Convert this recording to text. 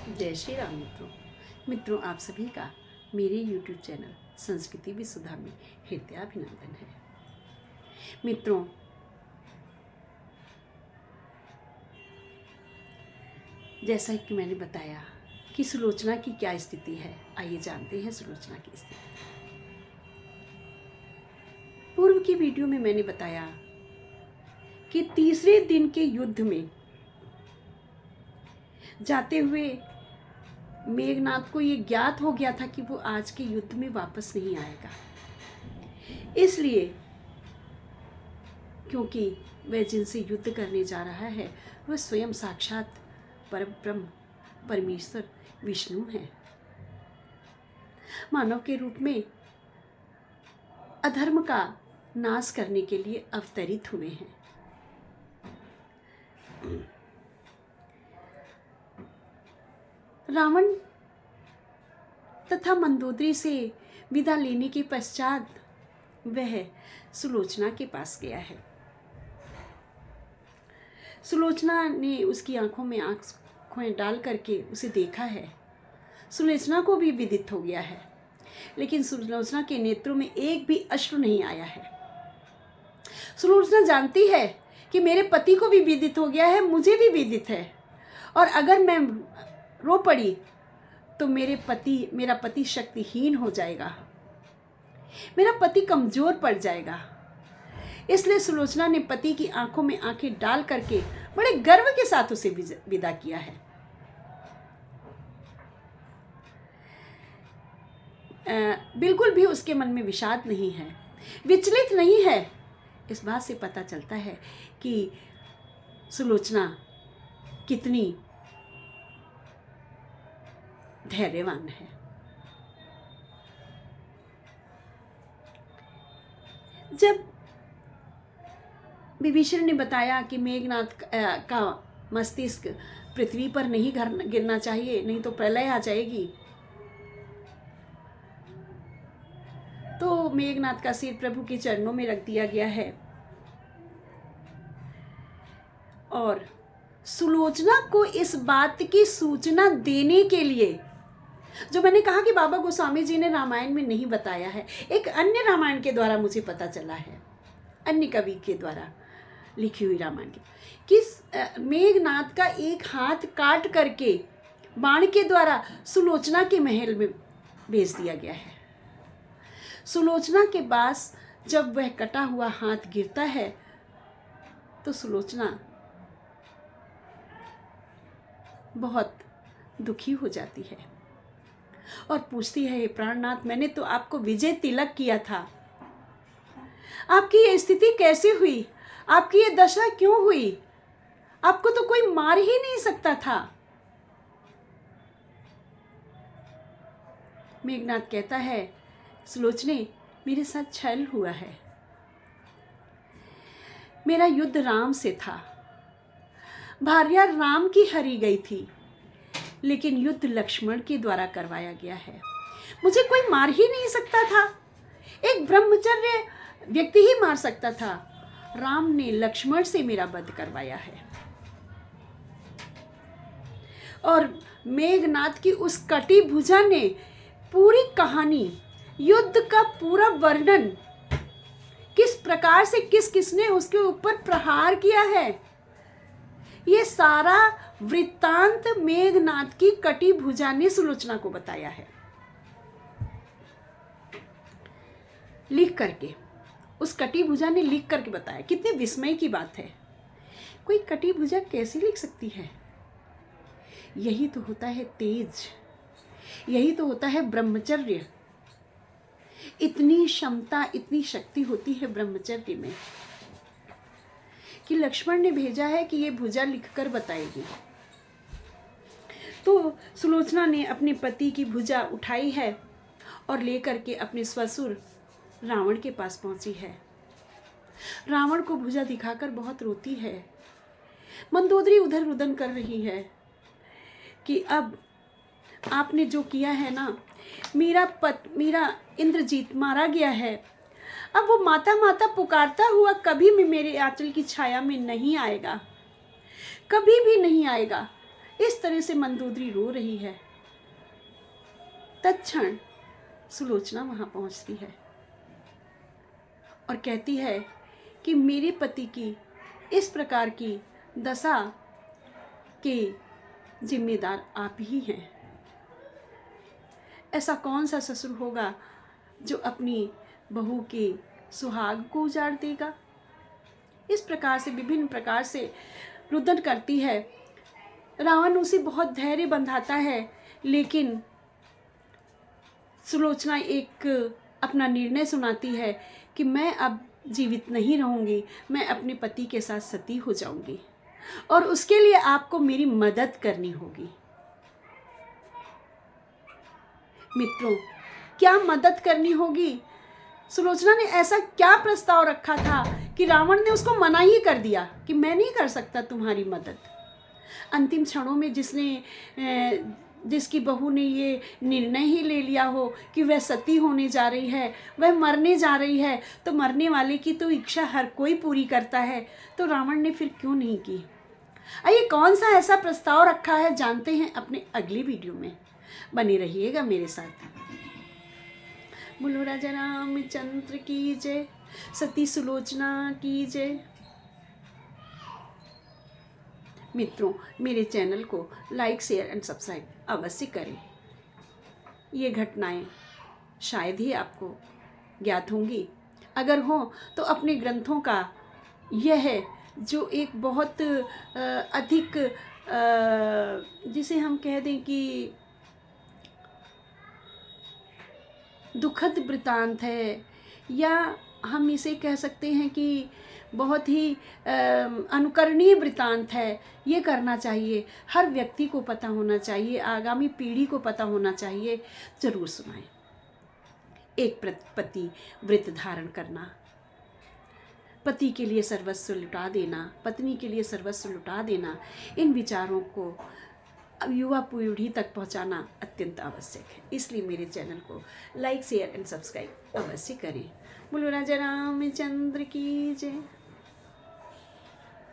जय श्री राम मित्रों आप सभी का मेरे YouTube चैनल संस्कृति विसुधा में हृदयाभिनंदन है। मित्रों, जैसा कि मैंने बताया कि सुलोचना की क्या स्थिति है, आइए जानते हैं सुलोचना की स्थिति। पूर्व की वीडियो में मैंने बताया कि तीसरे दिन के युद्ध में जाते हुए मेघनाथ को ये ज्ञात हो गया था कि वो आज के युद्ध में वापस नहीं आएगा, इसलिए क्योंकि वह जिनसे युद्ध करने जा रहा है वह स्वयं साक्षात परब्रह्म परमेश्वर विष्णु है। मानव के रूप में अधर्म का नाश करने के लिए अवतरित हुए हैं। रावण तथा मंदोदरी से विदा लेने के पश्चात वह सुलोचना के पास गया है। सुलोचना ने उसकी आंखों में आंखें डाल करके उसे देखा है। सुलोचना को भी विदित हो गया है, लेकिन सुलोचना के नेत्रों में एक भी अश्रु नहीं आया है। सुलोचना जानती है कि मेरे पति को भी विदित हो गया है, मुझे भी विदित है, और अगर मैं रो पड़ी तो मेरा पति शक्तिहीन हो जाएगा, मेरा पति कमजोर पड़ जाएगा। इसलिए सुलोचना ने पति की आंखों में आंखें डाल करके बड़े गर्व के साथ उसे विदा किया है। बिल्कुल भी उसके मन में विषाद नहीं है, विचलित नहीं है। इस बात से पता चलता है कि सुलोचना कितनी धैर्यवान है। जब विभीषण ने बताया कि मेघनाथ का मस्तिष्क पृथ्वी पर नहीं गिरना चाहिए, नहीं तो प्रलय आ जाएगी, तो मेघनाथ का सिर प्रभु के चरणों में रख दिया गया है। और सुलोचना को इस बात की सूचना देने के लिए, जो मैंने कहा कि बाबा गोस्वामी जी ने रामायण में नहीं बताया है, एक अन्य रामायण के द्वारा मुझे पता चला है, अन्य कवि के द्वारा लिखी हुई रामायण की, कि मेघनाथ का एक हाथ काट करके बाण के द्वारा सुलोचना के महल में भेज दिया गया है। सुलोचना के पास जब वह कटा हुआ हाथ गिरता है तो सुलोचना बहुत दुखी हो जाती है और पूछती है, हे प्राणनाथ, मैंने तो आपको विजय तिलक किया था, आपकी ये स्थिति कैसे हुई, आपकी ये दशा क्यों हुई, आपको तो कोई मार ही नहीं सकता था। मेघनाथ कहता है, सुलोचने, मेरे साथ छल हुआ है, मेरा युद्ध राम से था, भार्या राम की हरी गई थी, लेकिन युद्ध लक्ष्मण के द्वारा करवाया गया है, मुझे कोई मार ही नहीं सकता था, एक ब्रह्मचर्य व्यक्ति ही मार सकता था, राम ने लक्ष्मण से मेरा वध करवाया है। और मेघनाथ की उस कटी भुजा ने पूरी कहानी, युद्ध का पूरा वर्णन, किस प्रकार से किसने उसके ऊपर प्रहार किया है, ये सारा वृत्तांत मेघनाथ की कटी भुजा ने सुलोचना को बताया है, लिख करके। उस कटी भुजा ने लिख करके बताया। कितने विस्मय की बात है, कोई कटी भुजा कैसे लिख सकती है? यही तो होता है तेज, यही तो होता है ब्रह्मचर्य। इतनी क्षमता, इतनी शक्ति होती है ब्रह्मचर्य में कि लक्ष्मण ने भेजा है कि ये भुजा लिखकर बताएगी। तो सुलोचना ने अपने पति की भुजा उठाई है और लेकर के अपने ससुर रावण के पास पहुंची है। रावण को भुजा दिखाकर बहुत रोती है। मंदोदरी उधर रुदन कर रही है कि अब आपने जो किया है ना, मेरा इंद्रजीत मारा गया है, अब वो माता माता पुकारता हुआ कभी भी मेरे आंचल की छाया में नहीं आएगा, कभी भी नहीं आएगा। इस तरह से मंदोदरी रो रही है। तत्क्षण सुलोचना वहाँ पहुँचती है और कहती है कि मेरे पति की इस प्रकार की दशा के जिम्मेदार आप ही हैं। ऐसा कौन सा ससुर होगा जो अपनी बहू के सुहाग को उजाड़ देगा। इस प्रकार से विभिन्न प्रकार से रुदन करती है। रावण उसे बहुत धैर्य बंधाता है, लेकिन सुलोचना एक अपना निर्णय सुनाती है कि मैं अब जीवित नहीं रहूँगी, मैं अपने पति के साथ सती हो जाऊँगी और उसके लिए आपको मेरी मदद करनी होगी। मित्रों, क्या मदद करनी होगी? सुलोचना ने ऐसा क्या प्रस्ताव रखा था कि रावण ने उसको मना ही कर दिया कि मैं नहीं कर सकता तुम्हारी मदद। अंतिम क्षणों में जिसकी बहू ने ये निर्णय ही ले लिया हो कि वह सती होने जा रही है, वह मरने जा रही है, तो मरने वाले की तो इच्छा हर कोई पूरी करता है, तो रावण ने फिर क्यों नहीं की। आइए कौन सा ऐसा प्रस्ताव रखा है जानते हैं अपने अगली वीडियो में। बने रहिएगा मेरे साथ। बोलो राजा रामचंद्र की जय, सती सुलोचना की जय। मित्रों, मेरे चैनल को लाइक, शेयर एंड सब्सक्राइब अवश्य करें। ये घटनाएं शायद ही आपको ज्ञात होंगी, अगर हो तो अपने ग्रंथों का यह जो एक बहुत अधिक जिसे हम कह दें कि दुखद वृतांत है, या हम इसे कह सकते हैं कि बहुत ही अनुकरणीय वृतांत है, ये करना चाहिए। हर व्यक्ति को पता होना चाहिए, आगामी पीढ़ी को पता होना चाहिए। जरूर सुनाएं। एक पति व्रत धारण करना, पति के लिए सर्वस्व लुटा देना, पत्नी के लिए सर्वस्व लुटा देना, इन विचारों को युवा पीढ़ी तक पहुंचाना अत्यंत आवश्यक है। इसलिए मेरे चैनल को लाइक, शेयर एंड सब्सक्राइब अवश्य करें। बोलो राजा रामचंद्र की जय।